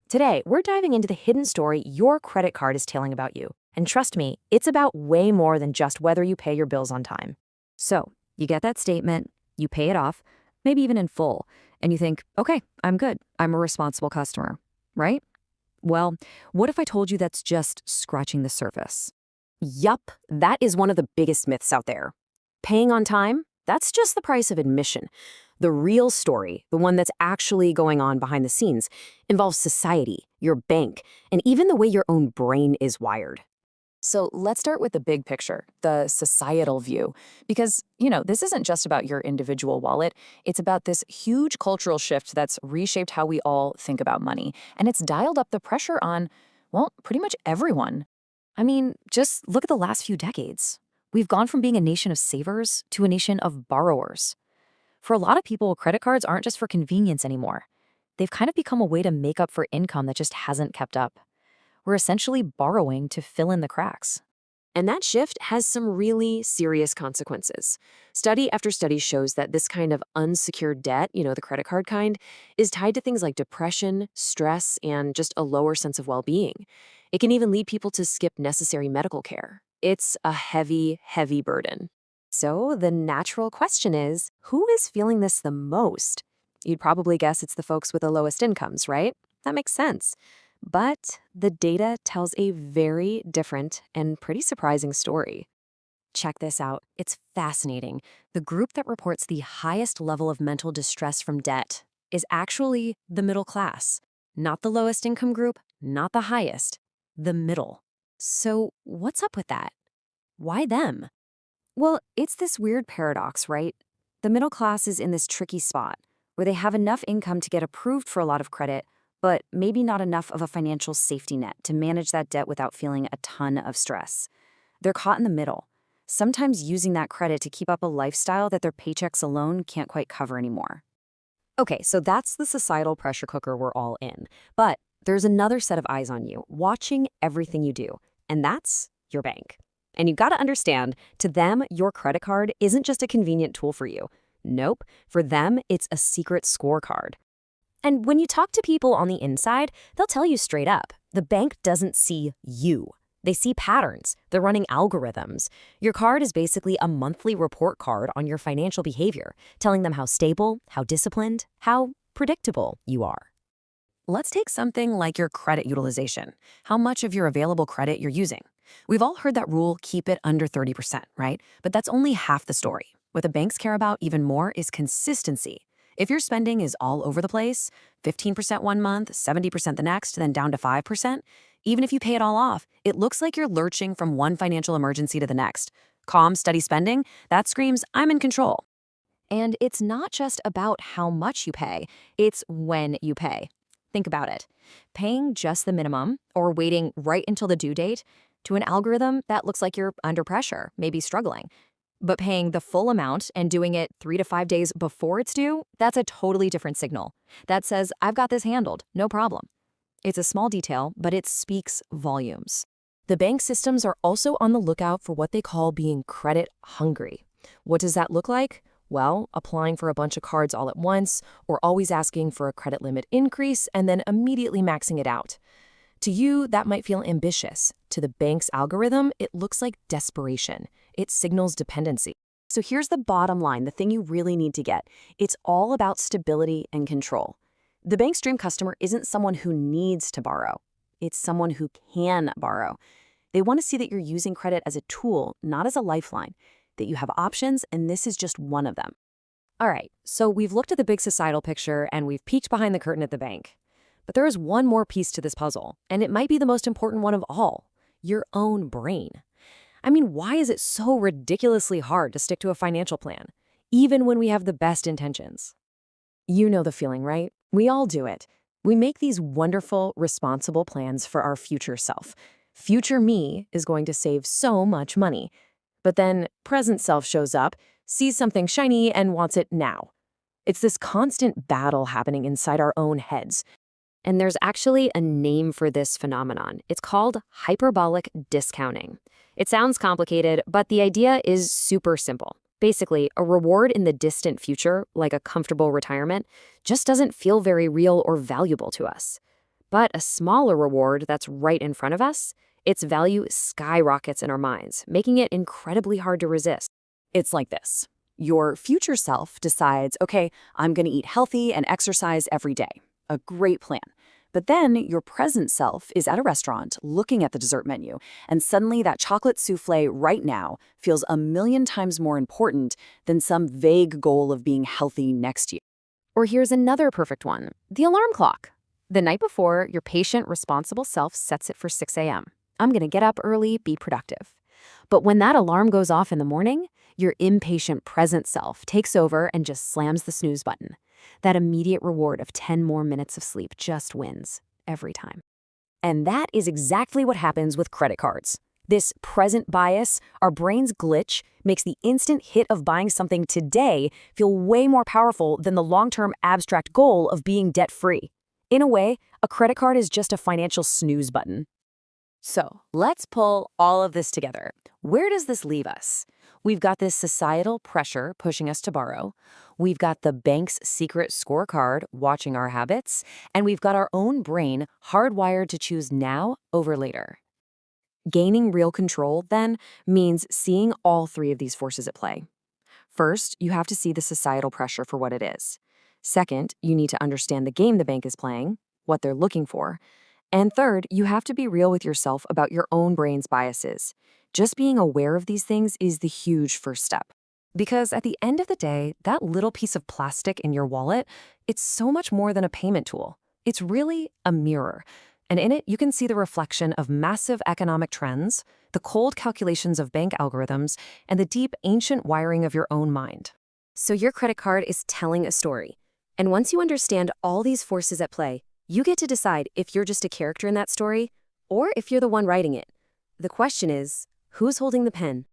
Today, we're diving into the hidden story your credit card is telling about you. And trust me, it's about way more than just whether you pay your bills on time. So, you get that statement, you pay it off, maybe even in full, and you think, okay, I'm good. I'm a responsible customer, right? Well, what if I told you that's just scratching the surface? Yup, that is one of the biggest myths out there. Paying on time? That's just the price of admission. The real story, the one that's actually going on behind the scenes, involves society, your bank, and even the way your own brain is wired. So let's start with the big picture, the societal view, because, this isn't just about your individual wallet. It's about this huge cultural shift that's reshaped how we all think about money, and it's dialed up the pressure on, well, pretty much everyone. I mean, just look at the last few decades. We've gone from being a nation of savers to a nation of borrowers. For a lot of people, credit cards aren't just for convenience anymore. They've kind of become a way to make up for income that just hasn't kept up. We're essentially borrowing to fill in the cracks. And that shift has some really serious consequences. Study after study shows that this kind of unsecured debt, the credit card kind, is tied to things like depression, stress, and just a lower sense of well-being. It can even lead people to skip necessary medical care. It's a heavy, heavy burden. So the natural question is, who is feeling this the most? You'd probably guess it's the folks with the lowest incomes, right? That makes sense. But the data tells a very different and pretty surprising story. Check this out. It's fascinating. The group that reports the highest level of mental distress from debt is actually the middle class. Not the lowest income group, not the highest, the middle. So what's up with that? Why them? Well, it's this weird paradox, right? The middle class is in this tricky spot where they have enough income to get approved for a lot of credit, but maybe not enough of a financial safety net to manage that debt without feeling a ton of stress. They're caught in the middle, sometimes using that credit to keep up a lifestyle that their paychecks alone can't quite cover anymore. Okay, so that's the societal pressure cooker we're all in. But there's another set of eyes on you, watching everything you do, and that's your bank. And you've got to understand, to them, your credit card isn't just a convenient tool for you. Nope, for them, it's a secret scorecard. And when you talk to people on the inside, they'll tell you straight up, the bank doesn't see you. They see patterns. They're running algorithms. Your card is basically a monthly report card on your financial behavior, telling them how stable, how disciplined, how predictable you are. Let's take something like your credit utilization, how much of your available credit you're using. We've all heard that rule, keep it under 30%, right? But that's only half the story. What the banks care about even more is consistency. If your spending is all over the place, 15% one month, 70% the next, then down to 5%, even if you pay it all off, it looks like you're lurching from one financial emergency to the next. Calm, steady spending, that screams, I'm in control. And it's not just about how much you pay, it's when you pay. Think about it. Paying just the minimum or waiting right until the due date, to an algorithm, that looks like you're under pressure, maybe struggling. But paying the full amount and doing it 3 to 5 days before it's due, that's a totally different signal. That says, I've got this handled, no problem. It's a small detail, but it speaks volumes. The bank systems are also on the lookout for what they call being credit hungry. What does that look like? Well, applying for a bunch of cards all at once, or always asking for a credit limit increase and then immediately maxing it out. To you, that might feel ambitious. To the bank's algorithm, it looks like desperation. It signals dependency. So here's the bottom line, the thing you really need to get. It's all about stability and control. The bank's dream customer isn't someone who needs to borrow. It's someone who can borrow. They want to see that you're using credit as a tool, not as a lifeline, that you have options, and this is just one of them. All right, so we've looked at the big societal picture and we've peeked behind the curtain at the bank. But there is one more piece to this puzzle, and it might be the most important one of all, your own brain. I mean, why is it so ridiculously hard to stick to a financial plan, even when we have the best intentions? You know the feeling, right? We all do it. We make these wonderful, responsible plans for our future self. Future me is going to save so much money. But then present self shows up, sees something shiny, and wants it now. It's this constant battle happening inside our own heads. And there's actually a name for this phenomenon. It's called hyperbolic discounting. It sounds complicated, but the idea is super simple. Basically, a reward in the distant future, like a comfortable retirement, just doesn't feel very real or valuable to us. But a smaller reward that's right in front of us, its value skyrockets in our minds, making it incredibly hard to resist. It's like this. Your future self decides, okay, I'm going to eat healthy and exercise every day. A great plan. But then your present self is at a restaurant looking at the dessert menu, and suddenly that chocolate souffle right now feels a million times more important than some vague goal of being healthy next year. Or here's another perfect one, the alarm clock. The night before, your patient, responsible self sets it for 6 a.m. I'm going to get up early, be productive. But when that alarm goes off in the morning, your impatient present self takes over and just slams the snooze button. That immediate reward of 10 more minutes of sleep just wins every time. And that is exactly what happens with credit cards. This present bias, our brain's glitch, makes the instant hit of buying something today feel way more powerful than the long-term abstract goal of being debt-free. In a way, a credit card is just a financial snooze button. So let's pull all of this together. Where does this leave us? We've got this societal pressure pushing us to borrow. We've got the bank's secret scorecard watching our habits. And we've got our own brain hardwired to choose now over later. Gaining real control, then, means seeing all three of these forces at play. First, you have to see the societal pressure for what it is. Second, you need to understand the game the bank is playing, what they're looking for. And third, you have to be real with yourself about your own brain's biases. Just being aware of these things is the huge first step. Because at the end of the day, that little piece of plastic in your wallet, it's so much more than a payment tool. It's really a mirror. And in it, you can see the reflection of massive economic trends, the cold calculations of bank algorithms, and the deep, ancient wiring of your own mind. So your credit card is telling a story. And once you understand all these forces at play, you get to decide if you're just a character in that story or if you're the one writing it. The question is, who's holding the pen?